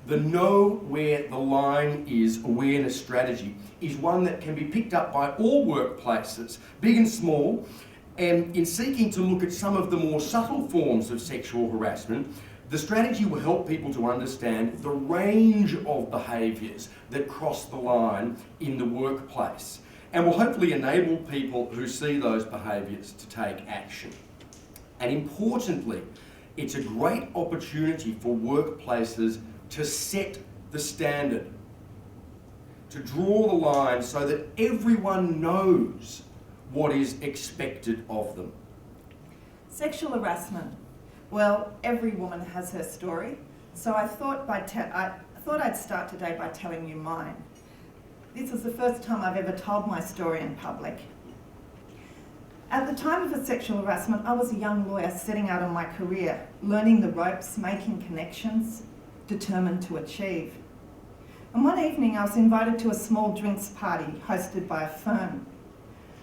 The know where the line is awareness strategy is one that can be picked up by all workplaces, big and small, and in seeking to look at some of the more subtle forms of sexual harassment, the strategy will help people to understand the range of behaviours that cross the line in the workplace, and will hopefully enable people who see those behaviours to take action. And importantly, it's a great opportunity for workplaces to set the standard, to draw the line so that everyone knows what is expected of them. Sexual harassment. Well, every woman has her story, so I thought I'd start today by telling you mine. This is the first time I've ever told my story in public. At the time of a sexual harassment, I was a young lawyer setting out on my career, learning the ropes, making connections, determined to achieve. And one evening I was invited to a small drinks party hosted by a firm.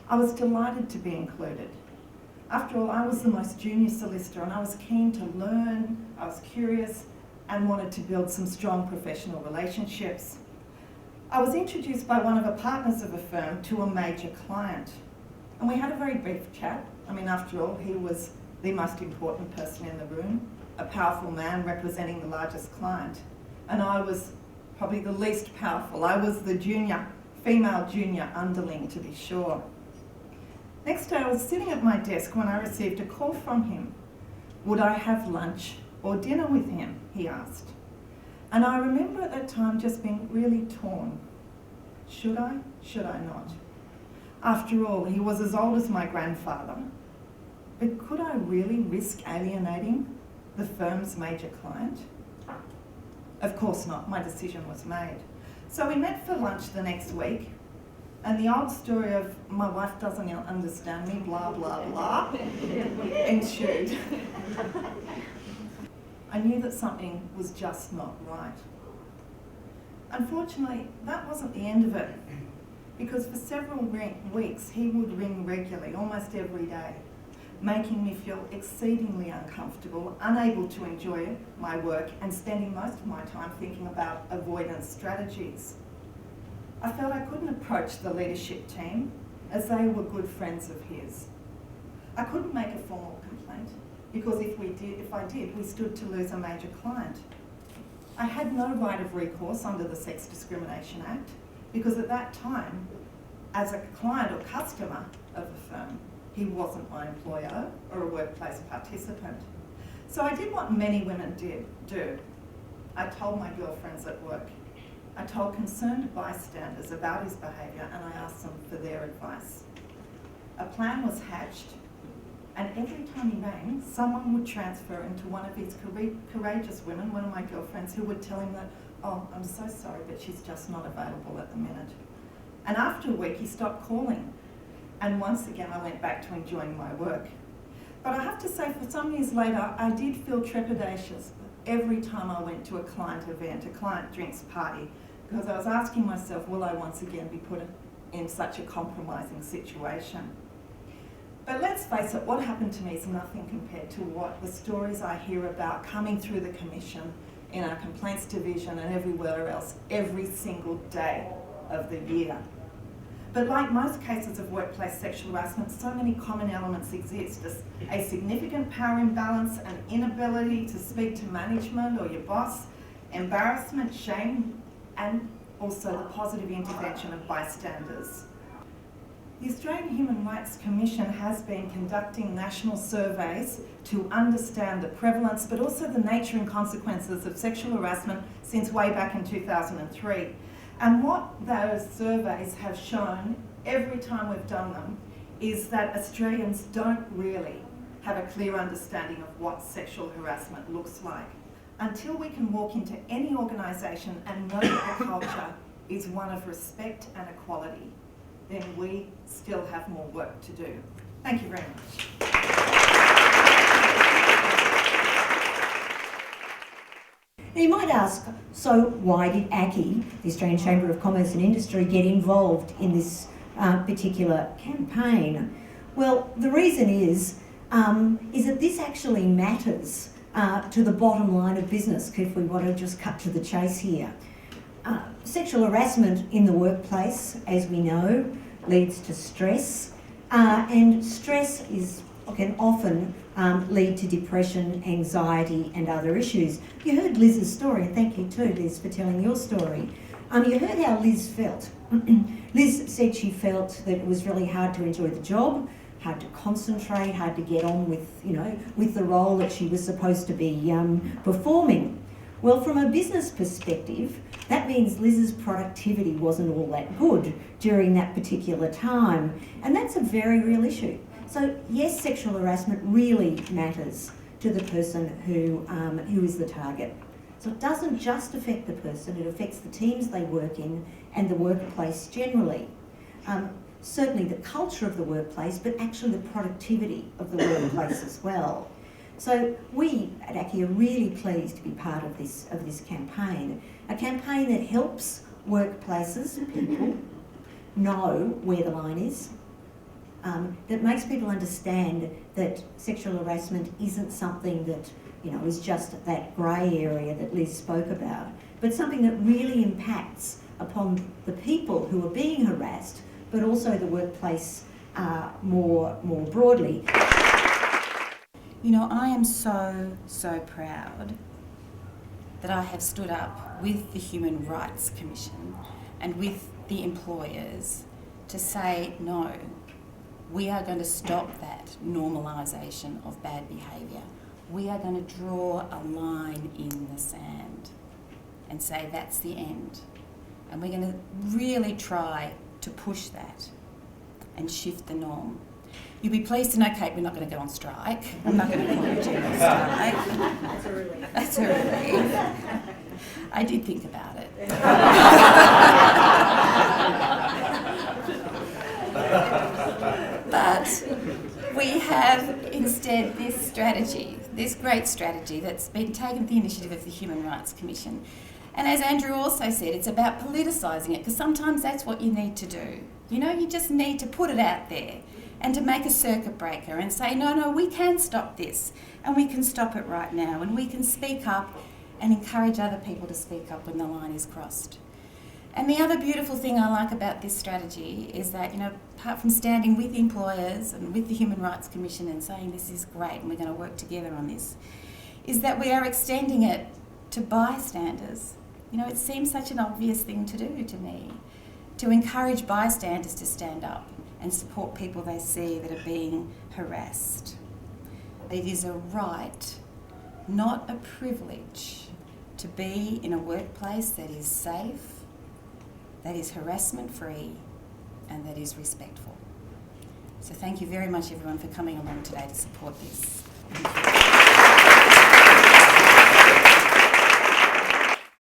I was delighted to be included. After all, I was the most junior solicitor and I was keen to learn, I was curious and wanted to build some strong professional relationships. I was introduced by one of the partners of a firm to a major client. And we had a very brief chat. I mean, after all, he was the most important person in the room, a powerful man representing the largest client. And I was probably the least powerful. I was the female junior underling, to be sure. Next day, I was sitting at my desk when I received a call from him. Would I have lunch or dinner with him, he asked. And I remember at that time just being really torn. Should I? Should I not? After all, he was as old as my grandfather. But could I really risk alienating the firm's major client? Of course not. My decision was made. So we met for lunch the next week, and the old story of my wife doesn't understand me, blah, blah, blah, ensued. I knew that something was just not right. Unfortunately, that wasn't the end of it, because for several weeks he would ring regularly, almost every day, making me feel exceedingly uncomfortable, unable to enjoy my work, and spending most of my time thinking about avoidance strategies. I felt I couldn't approach the leadership team as they were good friends of his. I couldn't make a formal complaint because if I did, we stood to lose a major client. I had no right of recourse under the Sex Discrimination Act because at that time, as a client or customer of a firm, he wasn't my employer or a workplace participant. So I did what many women do. I told my girlfriends at work. I told concerned bystanders about his behaviour and I asked them for their advice. A plan was hatched, and every time he rang, someone would transfer into one of these courageous women, one of my girlfriends, who would tell him that, oh, I'm so sorry, but she's just not available at the minute. And after a week, he stopped calling. And once again, I went back to enjoying my work. But I have to say, for some years later, I did feel trepidatious every time I went to a client event, a client drinks party, because I was asking myself, will I once again be put in such a compromising situation? But let's face it, what happened to me is nothing compared to what the stories I hear about coming through the Commission in our complaints division and everywhere else every single day of the year. But like most cases of workplace sexual harassment, so many common elements exist. A significant power imbalance, an inability to speak to management or your boss, embarrassment, shame, and also the positive intervention of bystanders. The Australian Human Rights Commission has been conducting national surveys to understand the prevalence but also the nature and consequences of sexual harassment since way back in 2003. And what those surveys have shown every time we've done them is that Australians don't really have a clear understanding of what sexual harassment looks like. Until we can walk into any organisation and know that the culture is one of respect and equality, then we still have more work to do. Thank you very much. Now you might ask, so why did ACCI, the Australian Chamber of Commerce and Industry, get involved in this particular campaign? Well, the reason is that this actually matters to the bottom line of business, if we want to just cut to the chase here. Sexual harassment in the workplace, as we know, leads to stress, and stress can often lead to depression, anxiety and other issues. You heard Liz's story, and thank you too, Liz, for telling your story. You heard how Liz felt. Liz said she felt that it was really hard to enjoy the job, hard to concentrate, hard to get on with the role that she was supposed to be performing. Well, from a business perspective, that means Liz's productivity wasn't all that good during that particular time, and that's a very real issue. So yes, sexual harassment really matters to the person who is the target. So it doesn't just affect the person, it affects the teams they work in and the workplace generally. Certainly the culture of the workplace, but actually the productivity of the workplace as well. So we at ACCI are really pleased to be part of this campaign, a campaign that helps workplaces, people, know where the line is, that makes people understand that sexual harassment isn't something that is just that grey area that Liz spoke about, but something that really impacts upon the people who are being harassed, but also the workplace more broadly. I am so proud that I have stood up with the Human Rights Commission and with the employers to say, no, we are going to stop that normalisation of bad behaviour. We are going to draw a line in the sand and say that's the end. And we're going to really try to push that and shift the norm. You'll be pleased to know, Kate, we're not going to go on strike. I'm not going to call you on strike. That's a relief. That's a relief. I did think about it. But we have instead this strategy, this great strategy that's been taken the initiative of the Human Rights Commission. And as Andrew also said, it's about politicising it, because sometimes that's what you need to do. You just need to put it out there and to make a circuit breaker and say, no, we can stop this, and we can stop it right now, and we can speak up and encourage other people to speak up when the line is crossed. And the other beautiful thing I like about this strategy is that, apart from standing with employers and with the Human Rights Commission and saying this is great and we're going to work together on this, is that we are extending it to bystanders. It seems such an obvious thing to do to me, to encourage bystanders to stand up and support people they see that are being harassed. It is a right, not a privilege, to be in a workplace that is safe, that is harassment-free, and that is respectful. So thank you very much, everyone, for coming along today to support this.